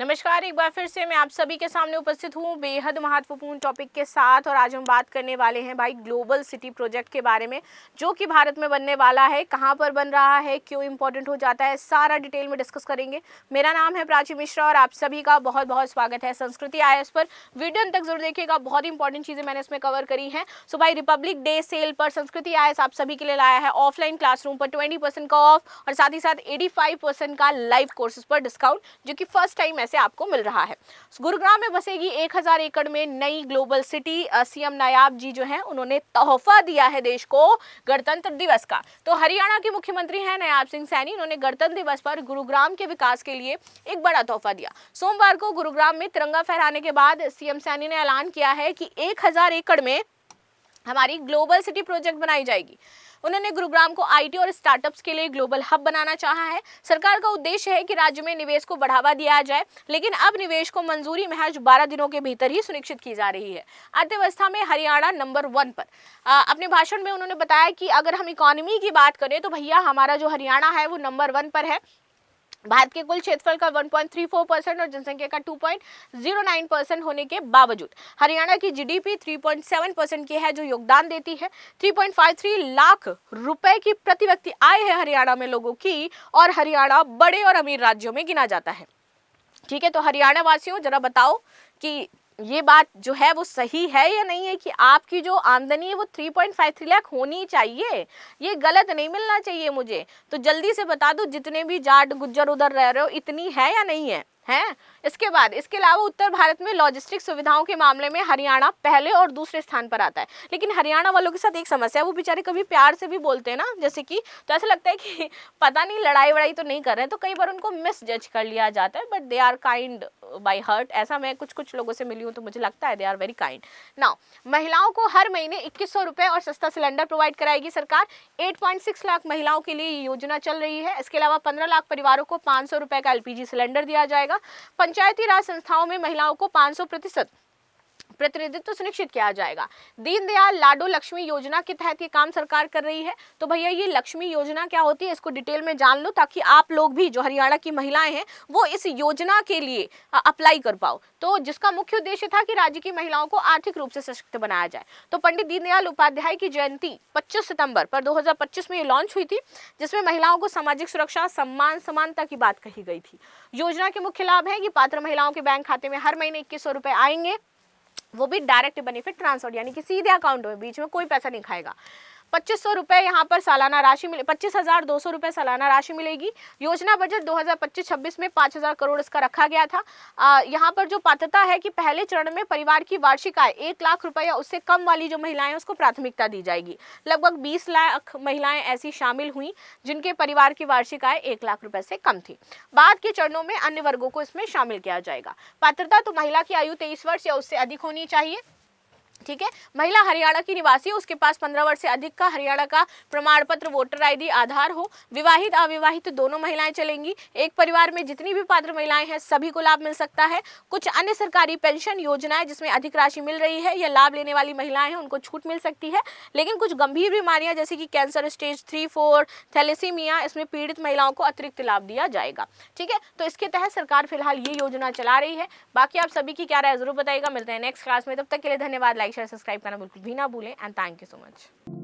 नमस्कार, एक बार फिर से मैं आप सभी के सामने उपस्थित हूँ बेहद महत्वपूर्ण टॉपिक के साथ। और आज हम बात करने वाले हैं भाई ग्लोबल सिटी प्रोजेक्ट के बारे में, जो कि भारत में बनने वाला है, कहाँ पर बन रहा है, क्यों इंपॉर्टेंट हो जाता है, सारा डिटेल में डिस्कस करेंगे। मेरा नाम है प्राची मिश्रा और आप सभी का बहुत बहुत स्वागत है संस्कृति आईएएस पर। वीडियो अंत तक जरूर देखिएगा, बहुत इंपॉर्टेंट चीजें मैंने इसमें कवर करी हैं। सो भाई रिपब्लिक डे सेल पर संस्कृति आईएएस आप सभी के लिए लाया है ऑफलाइन क्लासरूम पर 20% का ऑफ और साथ ही साथ 85% का लाइव कोर्सेज पर डिस्काउंट, जो कि फर्स्ट टाइम ऐसे आपको मिल रहा है। गुरुग्राम में बसेगी 1000 एकड़ में नई ग्लोबल सिटी। सीएम नायाब जी जो हैं उन्होंने तोहफा दिया है देश को गणतंत्र दिवस का। तो हरियाणा के मुख्यमंत्री हैं नायाब सिंह सैनी, उन्होंने गणतंत्र दिवस पर गुरुग्राम के विकास के लिए एक बड़ा तोहफा दिया। सोमवार को गुरुग्राम में तिरंगा फहराने के बाद सीएम सैनी ने ऐलान किया है कि 1000 एकड़ में हमारी ग्लोबल सिटी प्रोजेक्ट बनाई जाएगी। उन्होंने गुरुग्राम को आईटी और स्टार्टअप्स के लिए ग्लोबल हब बनाना चाहा है। सरकार का उद्देश्य है कि राज्य में निवेश को बढ़ावा दिया जाए, लेकिन अब निवेश को मंजूरी महज 12 दिनों के भीतर ही सुनिश्चित की जा रही है। अर्थव्यवस्था में हरियाणा नंबर 1 पर। अपने भाषण में उन्होंने बताया कि अगर हम इकोनॉमी की बात करें तो भैया हमारा जो हरियाणा है वो नंबर 1 पर है। भारत के कुल क्षेत्रफल का 1.34% और जनसंख्या का 2.09% होने के बावजूद हरियाणा की जीडीपी 3.7% की है, जो योगदान देती है। 3.53 लाख रुपए की प्रति व्यक्ति आय है हरियाणा में लोगों की, और हरियाणा बड़े और अमीर राज्यों में गिना जाता है। ठीक है, तो हरियाणा वासियों जरा बताओ कि ये बात जो है वो सही है या नहीं है कि आपकी जो आमदनी है वो 3.53 लाख होनी चाहिए। ये गलत नहीं मिलना चाहिए मुझे। तो जल्दी से बता दो, जितने भी जाट गुज्जर उधर रह रहे हो, इतनी है या नहीं है? हैं? इसके बाद इसके अलावा उत्तर भारत में लॉजिस्टिक सुविधाओं के मामले में हरियाणा पहले और दूसरे स्थान पर आता है। लेकिन हरियाणा वालों के साथ एक समस्या है, वो बेचारे कभी प्यार से भी बोलते हैं ना, जैसे कि तो ऐसा लगता है कि पता नहीं लड़ाई वड़ाई तो नहीं कर रहे हैं, तो कई बार उनको मिस जज कर लिया जाता है। But they are kind by heart. ऐसा मैं कुछ लोगों से मिली हूँ तो मुझे लगता है they are very kind. Now महिलाओं को हर महीने 2100 रुपए और सस्ता सिलेंडर प्रोवाइड कराएगी सरकार। 8.6 लाख महिलाओं के लिए ये योजना चल रही है। इसके अलावा 15 लाख परिवारों को 500 रुपए का एलपीजी सिलेंडर दिया जाएगा। पंचायती राज संस्थाओं में महिलाओं को 500% प्रतिनिधित्व सुनिश्चित किया जाएगा। दीनदयाल लाडो लक्ष्मी योजना के तहत ये काम सरकार कर रही है। तो भैया ये लक्ष्मी योजना क्या होती है, इसको डिटेल में जान लो, ताकि आप लोग भी जो हरियाणा की महिलाएं हैं वो इस योजना के लिए अप्लाई कर पाओ। तो जिसका मुख्य उद्देश्य था कि राज्य की महिलाओं को आर्थिक रूप से सशक्त बनाया जाए। तो पंडित दीनदयाल उपाध्याय की जयंती 25 सितंबर पर 2025 में ये लॉन्च हुई थी, जिसमें महिलाओं को सामाजिक सुरक्षा, सम्मान, समानता की बात कही गई थी। योजना के मुख्य लाभ है कि पात्र महिलाओं के बैंक खाते में हर महीने 2100 रुपए आएंगे, वो भी डायरेक्ट बेनिफिट ट्रांसफर, यानी कि सीधे अकाउंट में, बीच में कोई पैसा नहीं खाएगा। 2500 रुपए यहाँ पर सालाना राशि मिले, 25,200 रुपए सालाना राशि मिलेगी। योजना बजट 2025-26 में 5000 करोड़ इसका रखा गया था। यहाँ पर जो पात्रता है कि पहले चरण में परिवार की वार्षिक आय 1 लाख रुपए या उससे कम वाली जो महिलाएं उसको प्राथमिकता दी जाएगी। लगभग 20 लाख महिलाएं ऐसी शामिल हुई जिनके परिवार की वार्षिक आय 1 लाख रुपए से कम थी। बाद के चरणों में अन्य वर्गों को इसमें शामिल किया जाएगा। पात्रता तो महिला की आयु 23 वर्ष या उससे अधिक होनी चाहिए। ठीक है, महिला हरियाणा की निवासी, उसके पास 15 वर्ष से अधिक का हरियाणा का प्रमाण पत्र, वोटर आईडी, आधार हो। विवाहित अविवाहित दोनों महिलाएं चलेंगी। एक परिवार में जितनी भी पात्र महिलाएं हैं सभी को लाभ मिल सकता है। कुछ अन्य सरकारी पेंशन योजनाएं जिसमें अधिक राशि मिल रही है या लाभ लेने वाली महिलाएं हैं उनको छूट मिल सकती है। लेकिन कुछ गंभीर बीमारियां जैसे कि कैंसर स्टेज 3-4, थैलेसीमिया, इसमें पीड़ित महिलाओं को अतिरिक्त लाभ दिया जाएगा। ठीक है, तो इसके तहत सरकार फिलहाल ये योजना चला रही है। बाकी आप सभी की क्या राय जरूर बताइएगा। मिलते हैं नेक्स्ट क्लास में, तब तक के लिए धन्यवाद। लाइक शेयर सब्सक्राइब करना बिल्कुल भी ना भूलें and thank you so much.